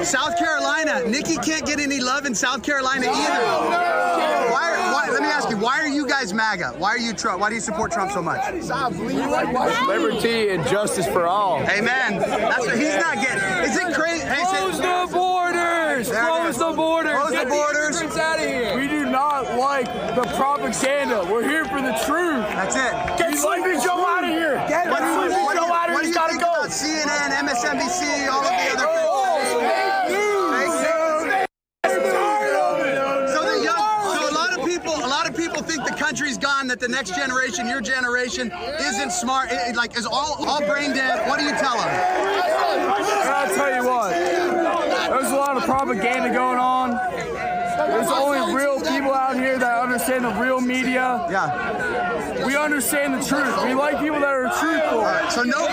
South Carolina. Nikki can't get any love in South Carolina either. Why, let me ask you, why are you guys MAGA? Why are you Trump? Why do you support Trump so much? Liberty and justice for all. Amen. That's what he's not getting. Is it crazy? Hey, Close the borders! Close the borders! Close the borders! Out of here. We do not like the propaganda. We're here for the truth. That's it. Get Sleepy Joe out of here. Get Sleepy Joe out of here. What do you think about CNN, MSNBC, all of the other a lot of people think the country's gone, that the next generation, your generation, isn't smart, is all brain dead. What do you tell them? I'll tell you what. There's a lot of propaganda going on. There's only real people out here that understand the real media. Yeah. We understand the truth. We like people that are truthful. Right, so no.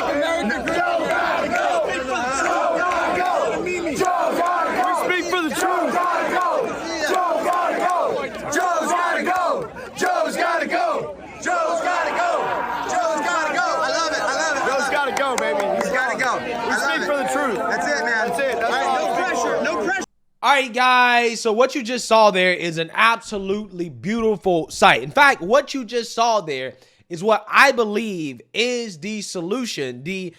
We speak for the truth. That's it, man. That's it. No pressure. No pressure. All right, guys. So what you just saw there is an absolutely beautiful sight. In fact, what you just saw there is what I believe is the solution, the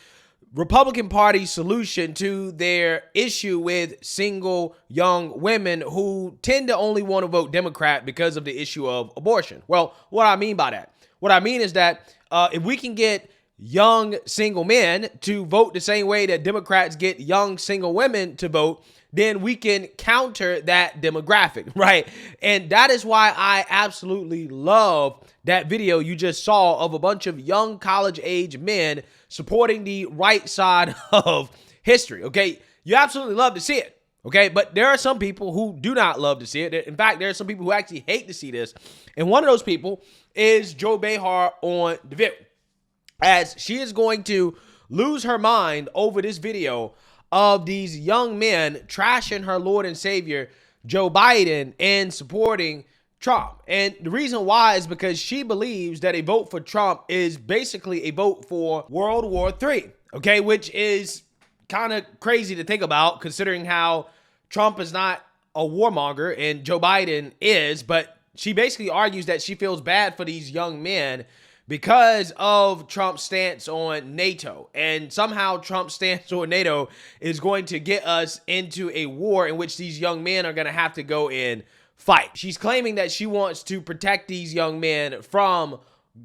Republican Party's solution to their issue with single young women who tend to only want to vote Democrat because of the issue of abortion. Well, what I mean by that? What I mean is that if we can get young single men to vote the same way that Democrats get young single women to vote, then we can counter that demographic, right? And that is why I absolutely love that video you just saw of a bunch of young college-age men supporting the right side of history, okay? You absolutely love to see it, okay? But there are some people who do not love to see it. In fact, there are some people who actually hate to see this. And one of those people is Joe Behar on the video, as she is going to lose her mind over this video of these young men trashing her Lord and Savior, Joe Biden, and supporting Trump. And the reason why is because she believes that a vote for Trump is basically a vote for World War III, okay, which is kind of crazy to think about considering how Trump is not a warmonger and Joe Biden is, but she basically argues that she feels bad for these young men because of Trump's stance on NATO. And somehow Trump's stance on NATO is going to get us into a war in which these young men are going to have to go and fight. She's claiming that she wants to protect these young men from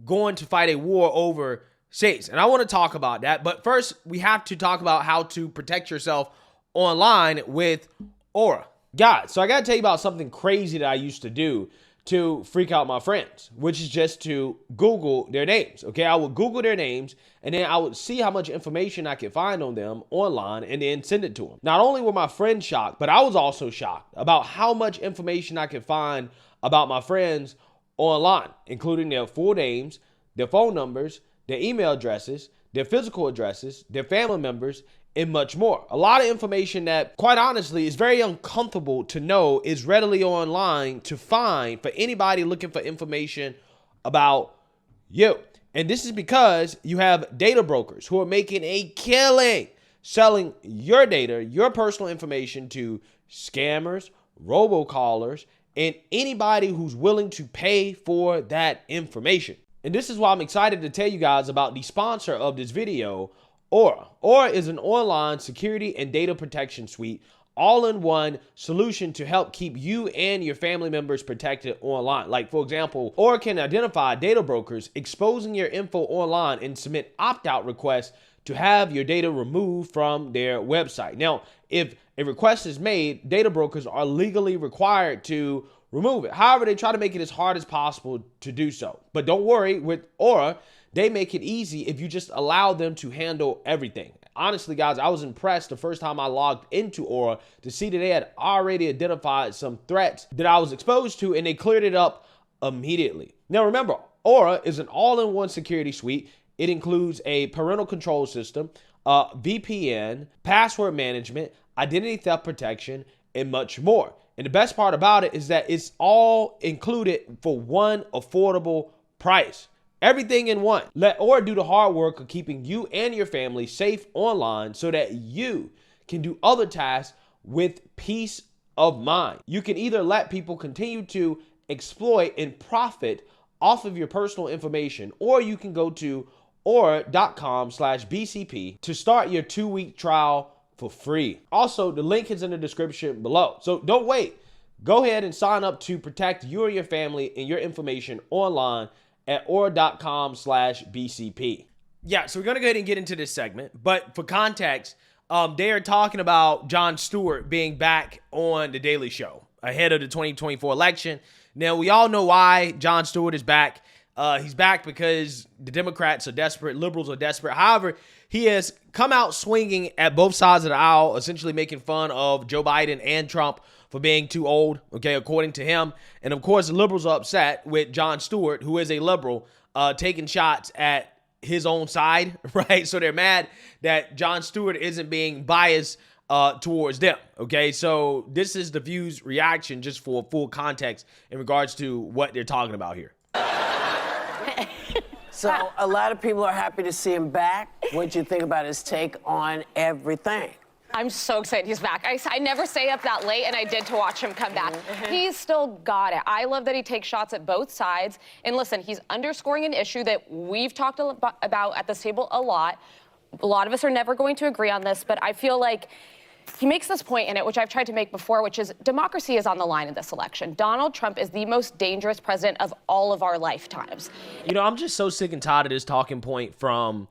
going to fight a war overseas. And I want to talk about that. But first, we have to talk about how to protect yourself online with Aura. Guys, so I got to tell you about something crazy that I used to do to freak out my friends, which is just to Google their names, okay? I would Google their names, and then I would see how much information I could find on them online and then send it to them. Not only were my friends shocked, but I was also shocked about how much information I could find about my friends online, including their full names, their phone numbers, their email addresses, their physical addresses, their family members, and much more. A lot of information that, quite honestly, is very uncomfortable to know is readily online to find for anybody looking for information about you. And this is because you have data brokers who are making a killing selling your data, your personal information to scammers, robocallers, and anybody who's willing to pay for that information. And this is why I'm excited to tell you guys about the sponsor of this video, Aura. Aura is an online security and data protection suite, all-in-one solution to help keep you and your family members protected online. Like, for example, Aura can identify data brokers exposing your info online and submit opt-out requests to have your data removed from their website. Now, if a request is made, data brokers are legally required to remove it. However, they try to make it as hard as possible to do so. But don't worry, with Aura, they make it easy if you just allow them to handle everything. Honestly, guys, I was impressed the first time I logged into Aura to see that they had already identified some threats that I was exposed to, and they cleared it up immediately. Now, remember, Aura is an all-in-one security suite. It includes a parental control system, VPN, password management, identity theft protection, and much more. And the best part about it is that it's all included for one affordable price. Everything in one. Let Aura do the hard work of keeping you and your family safe online so that you can do other tasks with peace of mind. You can either let people continue to exploit and profit off of your personal information, or you can go to aura.com/BCP to start your 2-week trial for free. Also, the link is in the description below. So don't wait. Go ahead and sign up to protect you and your family and your information online at aura.com/BCP. Yeah, so we're going to go ahead and get into this segment. But for context, they are talking about Jon Stewart being back on The Daily Show ahead of the 2024 election. Now, we all know why Jon Stewart is back. He's back because the Democrats are desperate, liberals are desperate. However, he has come out swinging at both sides of the aisle, essentially making fun of Joe Biden and Trump for being too old, okay, according to him. And of course, the liberals are upset with Jon Stewart, who is a liberal, taking shots at his own side, right? So they're mad that Jon Stewart isn't being biased towards them, okay? So this is the View's reaction, just for full context in regards to what they're talking about here. So a lot of people are happy to see him back. What do you think about his take on everything? I'm so excited he's back. I never stay up that late, and I did to watch him come back. He's still got it. I love that he takes shots at both sides. And listen, he's underscoring an issue that we've talked about at this table a lot. A lot of us are never going to agree on this, but I feel like he makes this point in it, which I've tried to make before, which is democracy is on the line in this election. Donald Trump is the most dangerous president of all of our lifetimes. You know, I'm just so sick and tired of this talking point from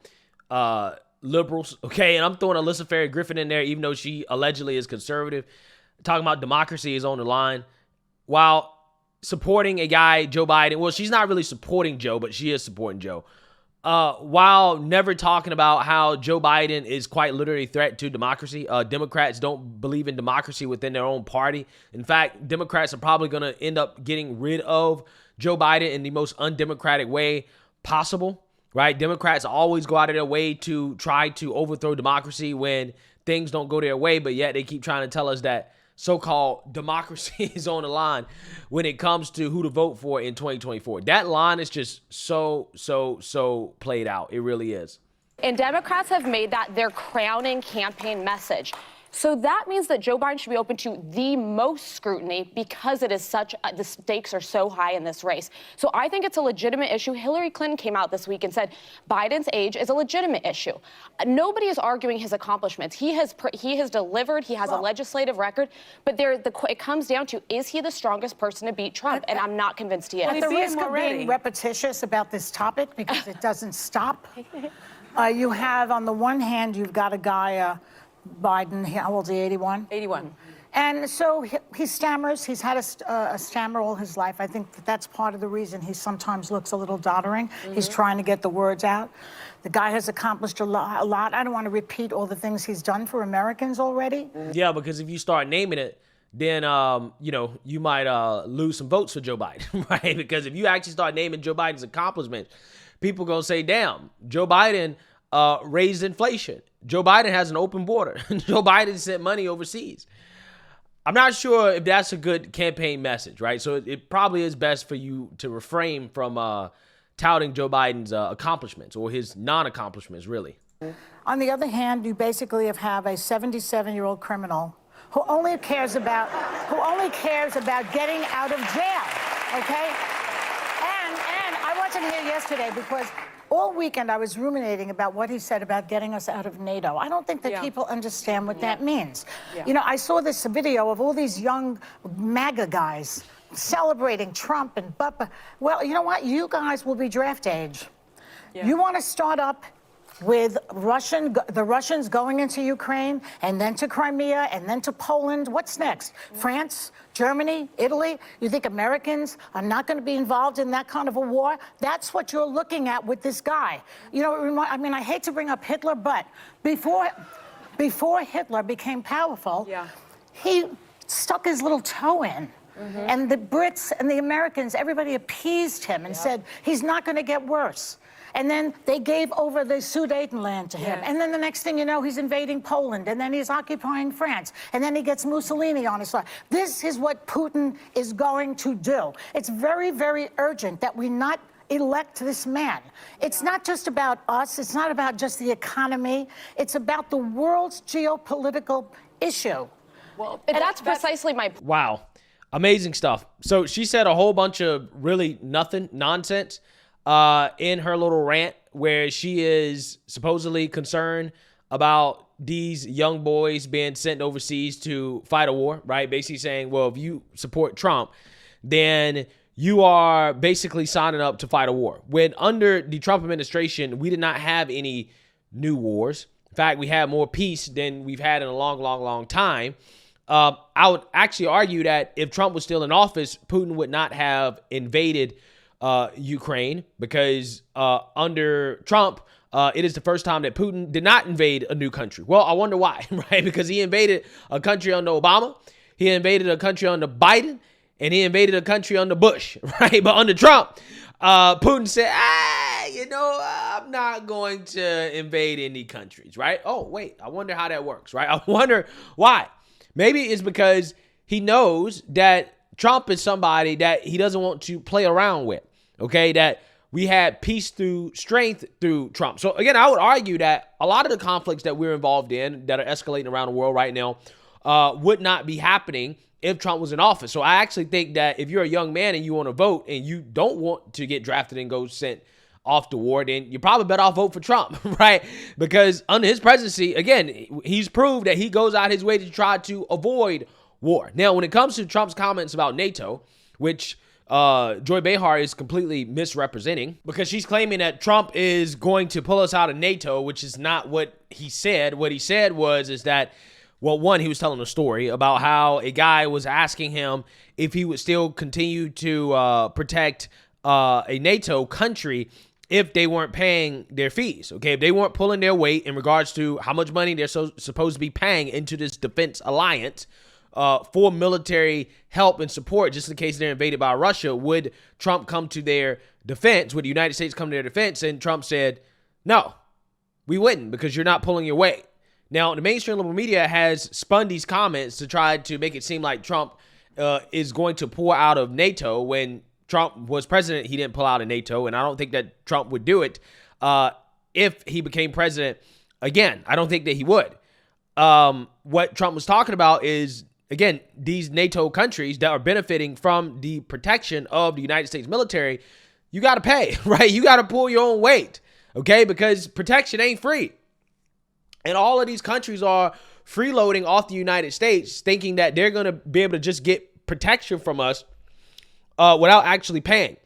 liberals, okay? And I'm throwing Alyssa Ferry Griffin in there, even though she allegedly is conservative, talking about democracy is on the line, while supporting a guy, Joe Biden. Well, she's not really supporting Joe, but she is supporting Joe. While never talking about how Joe Biden is quite literally a threat to democracy. Democrats don't believe in democracy within their own party. In fact, Democrats are probably going to end up getting rid of Joe Biden in the most undemocratic way possible, right? Democrats always go out of their way to try to overthrow democracy when things don't go their way, but yet they keep trying to tell us that so-called democracy is on the line when it comes to who to vote for in 2024. That line is just so played out. It really is. And Democrats have made that their crowning campaign message. So that means that Joe Biden should be open to the most scrutiny because it is such, the stakes are so high in this race. So I think it's a legitimate issue. Hillary Clinton came out this week and said Biden's age is a legitimate issue. Nobody is arguing his accomplishments. He has delivered. He has a legislative record. But it comes down to, is he the strongest person to beat Trump? And I'm not convinced he is. At the risk of being repetitious about this topic, because it doesn't stop, you have, on the one hand, you've got a guy, Biden, how old is he, 81? 81. And so he stammers. He's had a stammer all his life. I think that's part of the reason he sometimes looks a little doddering. He's trying to get the words out. The guy has accomplished a lot. I don't want to repeat all the things he's done for Americans already. Yeah, because if you start naming it, then, you might lose some votes for Joe Biden, right? Because if you actually start naming Joe Biden's accomplishments, people going to say, damn, Joe Biden raised inflation. Joe Biden has an open border. Joe Biden sent money overseas. I'm not sure if that's a good campaign message, right? So it probably is best for you to refrain from touting Joe Biden's accomplishments or his non-accomplishments, really. On the other hand, you basically have a 77-year-old criminal who only cares about getting out of jail, okay? And I wasn't here yesterday because all weekend I was ruminating about what he said about getting us out of NATO. I don't think that people understand what that means. You know, I saw this video of all these young MAGA guys celebrating Trump and well, you know what? You guys will be draft age. You want to start up with the Russians going into Ukraine and then to Crimea and then to Poland. What's next? France, Germany, Italy? You think Americans are not going to be involved in that kind of a war? That's what you're looking at with this guy. You know, I mean, I hate to bring up Hitler, but before Hitler became powerful, he stuck his little toe in. And the Brits and the Americans, everybody appeased him and said, he's not going to get worse. And then they gave over the Sudetenland to him. And then the next thing you know, he's invading Poland. And then he's occupying France. And then he gets Mussolini on his side. This is what Putin is going to do. It's very, very urgent that we not elect this man. It's not just about us. It's not about just the economy. It's about the world's geopolitical issue. Well, that's precisely my point. Wow. Amazing stuff. So she said a whole bunch of really nonsense in her little rant where she is supposedly concerned about these young boys being sent overseas to fight a war, right? Basically saying, well, if you support Trump, then you are basically signing up to fight a war. When under the Trump administration, we did not have any new wars. In fact, we had more peace than we've had in a long time. I would actually argue that if Trump was still in office, Putin would not have invaded Ukraine because under Trump, it is the first time that Putin did not invade a new country. Well, I wonder why, right? Because he invaded a country under Obama, he invaded a country under Biden, and he invaded a country under Bush, right? But under Trump, Putin said, I'm not going to invade any countries, right? Oh, wait, I wonder how that works, right? I wonder why. Maybe it's because he knows that Trump is somebody that he doesn't want to play around with, okay? That we had peace through strength through Trump. So again, I would argue that a lot of the conflicts that we're involved in that are escalating around the world right now would not be happening if Trump was in office. So I actually think that if you're a young man and you want to vote and you don't want to get drafted and go sent off to war, then you're probably better off vote for Trump, right? Because under his presidency, again, he's proved that he goes out his way to try to avoid war. Now, when it comes to Trump's comments about NATO, which Joy Behar is completely misrepresenting because she's claiming that Trump is going to pull us out of NATO, which is not what he said. What he said is that, well, one, he was telling a story about how a guy was asking him if he would still continue to protect a NATO country if they weren't paying their fees, okay? If they weren't pulling their weight in regards to how much money they're supposed to be paying into this defense alliance for military help and support just in case they're invaded by Russia, would Trump come to their defense? Would the United States come to their defense? And Trump said, no, we wouldn't because you're not pulling your weight. Now, the mainstream liberal media has spun these comments to try to make it seem like Trump is going to pull out of NATO. When Trump was president, he didn't pull out of NATO, and I don't think that Trump would do it if he became president again. I don't think that he would. What Trump was talking about is, again, these NATO countries that are benefiting from the protection of the United States military, you got to pay, right? You got to pull your own weight, okay? Because protection ain't free. And all of these countries are freeloading off the United States thinking that they're going to be able to just get protection from us without actually paying.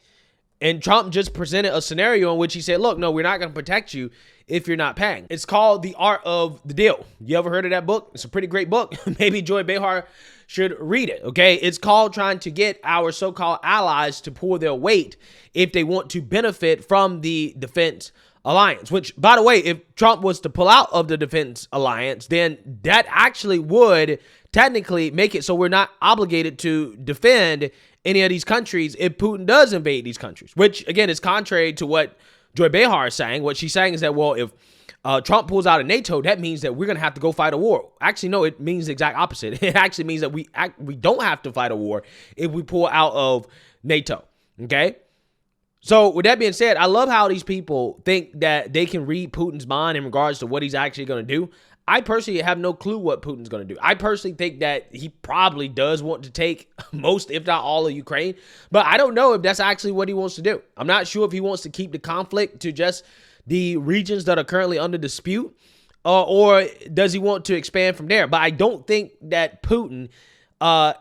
And Trump just presented a scenario in which he said, look, no, we're not going to protect you if you're not paying. It's called The Art of the Deal. You ever heard of that book? It's a pretty great book. Maybe Joy Behar should read it, okay? It's called trying to get our so-called allies to pull their weight if they want to benefit from the defense alliance, which, by the way, if Trump was to pull out of the defense alliance, then that actually would technically make it so we're not obligated to defend any of these countries if Putin does invade these countries, which, again, is contrary to what Joy Behar is saying. What she's saying is that, well, if Trump pulls out of NATO, that means that we're going to have to go fight a war. Actually, no, it means the exact opposite. It actually means that we don't have to fight a war if we pull out of NATO, okay? So with that being said, I love how these people think that they can read Putin's mind in regards to what he's actually going to do. I personally have no clue what Putin's going to do. I personally think that he probably does want to take most, if not all, of Ukraine. But I don't know if that's actually what he wants to do. I'm not sure if he wants to keep the conflict to just the regions that are currently under dispute, or does he want to expand from there? But I don't think that Putin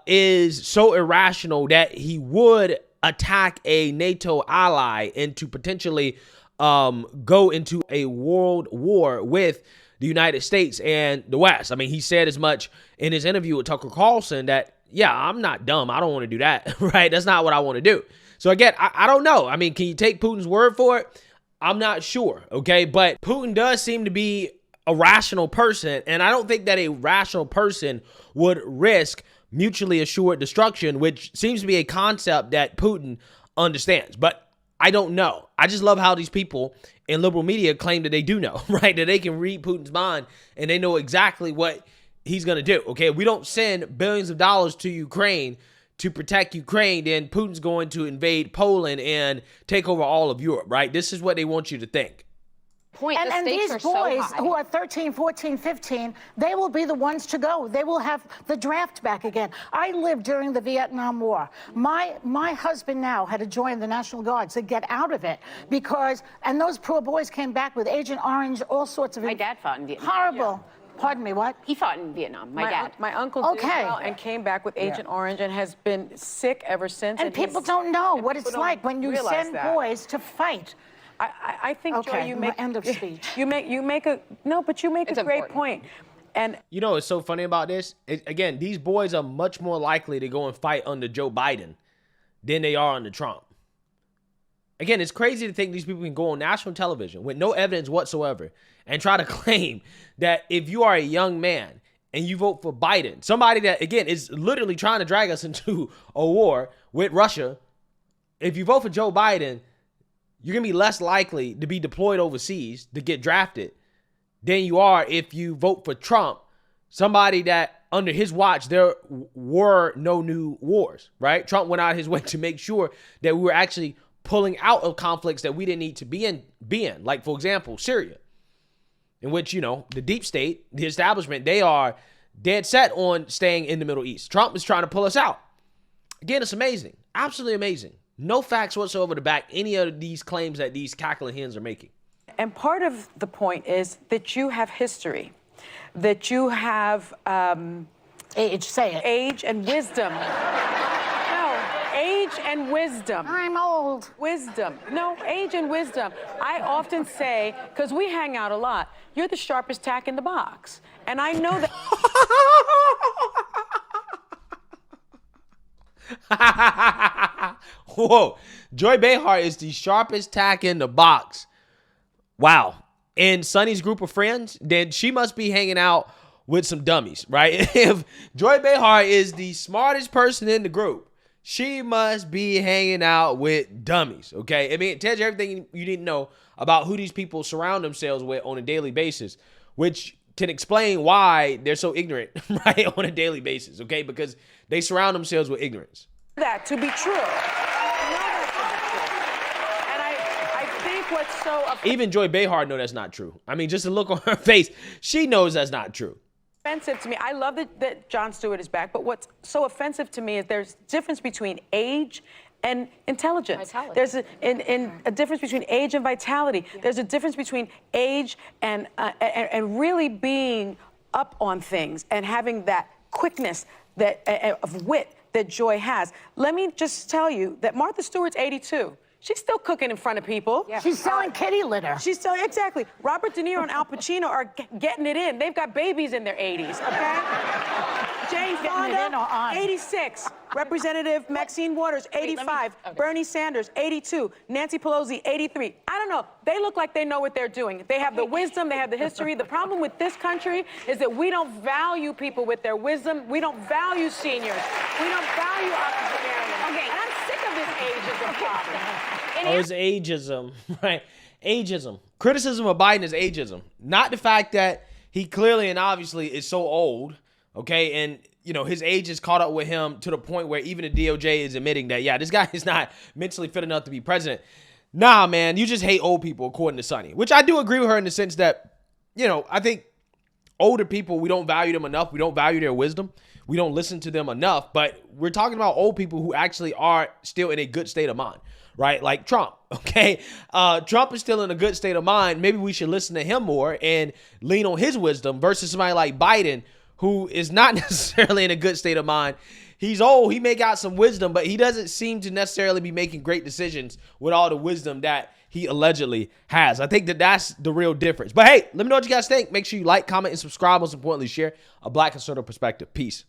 is so irrational that he would attack a NATO ally and to potentially go into a world war with the United States and the West. I mean, he said as much in his interview with Tucker Carlson that, yeah, I'm not dumb. I don't want to do that, right? That's not what I want to do. So again, I don't know. I mean, can you take Putin's word for it? I'm not sure, okay? But Putin does seem to be a rational person, and I don't think that a rational person would risk mutually assured destruction, which seems to be a concept that Putin understands. But I don't know. I just love how these people in liberal media claim that they do know, right? That they can read Putin's mind and they know exactly what he's going to do, okay? We don't send billions of dollars to Ukraine to protect Ukraine, then Putin's going to invade Poland and take over all of Europe, right? This is what they want you to think. point. The And stakes these are so boys high. who are 13, 14, 15, they will be the ones to go. They will have the draft back again. I lived during the Vietnam War. My husband now had to join the National Guard to get out of it because, and those poor boys came back with Agent Orange, all sorts of My dad fought in Vietnam. horrible. Pardon me, what? He fought in Vietnam, my dad. My uncle did Okay. well and came back with Agent Orange and has been sick ever since. And people he's- don't know and what people it's don't like when you realize send that. boys to fight. I think, Okay, Joy, you make end of speech. You make a It's great important. point. And You know what's so funny about this? Again, these boys are much more likely to go and fight under Joe Biden than they are under Trump. Again, it's crazy to think these people can go on national television with no evidence whatsoever and try to claim that if you are a young man and you vote for Biden, somebody that, again, is literally trying to drag us into a war with Russia, if you vote for Joe Biden, you're going to be less likely to be deployed overseas to get drafted than you are if you vote for Trump, somebody that under his watch, there were no new wars, right? Trump went out his way to make sure that we were actually pulling out of conflicts that we didn't need to be in. Like, for example, Syria, in which, you know, the deep state, the establishment, they are dead set on staying in the Middle East. Trump is trying to pull us out. Again, it's amazing. Absolutely amazing. No facts whatsoever to back any of these claims that these cackling hens are making. And part of the point is that you have history, that you have Age, say it. age and wisdom. No, age and wisdom. I'm old. Wisdom. No, age and wisdom. I often say, because we hang out a lot, you're the sharpest tack in the box. And I know that. Whoa. Joy Behar is the sharpest tack in the box. Wow. In Sonny's group of friends, then she must be hanging out with some dummies, right? If Joy Behar is the smartest person in the group, she must be hanging out with dummies, okay? I mean, it tells you everything you need to know about who these people surround themselves with on a daily basis, which can explain why they're so ignorant, right, on a daily basis, okay? Because they surround themselves with ignorance. That to be true. I know that to be true. And I think what's so Even Joy Behar know that's not true. I mean, just the look on her face, she knows that's not true. offensive to me, I love that Jon Stewart is back, but what's so offensive to me is there's a difference between age and intelligence. Vitality. There's a difference between age and vitality. Yeah. There's a difference between age and really being up on things and having that quickness that of wit that Joy has. Let me just tell you that Martha Stewart's 82. She's still cooking in front of people. Yeah. She's selling kitty litter. She's still, exactly. Robert De Niro and Al Pacino are getting it in. They've got babies in their 80s, okay? Jane Fonda, 86. Representative Maxine Waters, 85. Bernie Sanders, 82. Nancy Pelosi, 83. I don't know. They look like they know what they're doing. They have the wisdom. They have the history. The problem with this country is that we don't value people with their wisdom. We don't value seniors. We don't value octogenarians. Okay. And I'm sick of this ageism problem. Oh, it's ageism, right? Ageism. Criticism of Biden is ageism. Not the fact that he clearly and obviously is so old, okay? And, you know, his age is caught up with him to the point where even the DOJ is admitting that, yeah, this guy is not mentally fit enough to be president. Nah, man, you just hate old people, according to Sonny, which I do agree with her in the sense that, you know, I think older people, we don't value them enough. We don't value their wisdom. We don't listen to them enough. But we're talking about old people who actually are still in a good state of mind, right? Like Trump, okay? Trump is still in a good state of mind. Maybe we should listen to him more and lean on his wisdom versus somebody like Biden, who is not necessarily in a good state of mind. He's old. He may got some wisdom, but he doesn't seem to necessarily be making great decisions with all the wisdom that he allegedly has. I think that that's the real difference. But hey, let me know what you guys think. Make sure you like, comment, and subscribe. Most importantly, share a Black conservative perspective. Peace.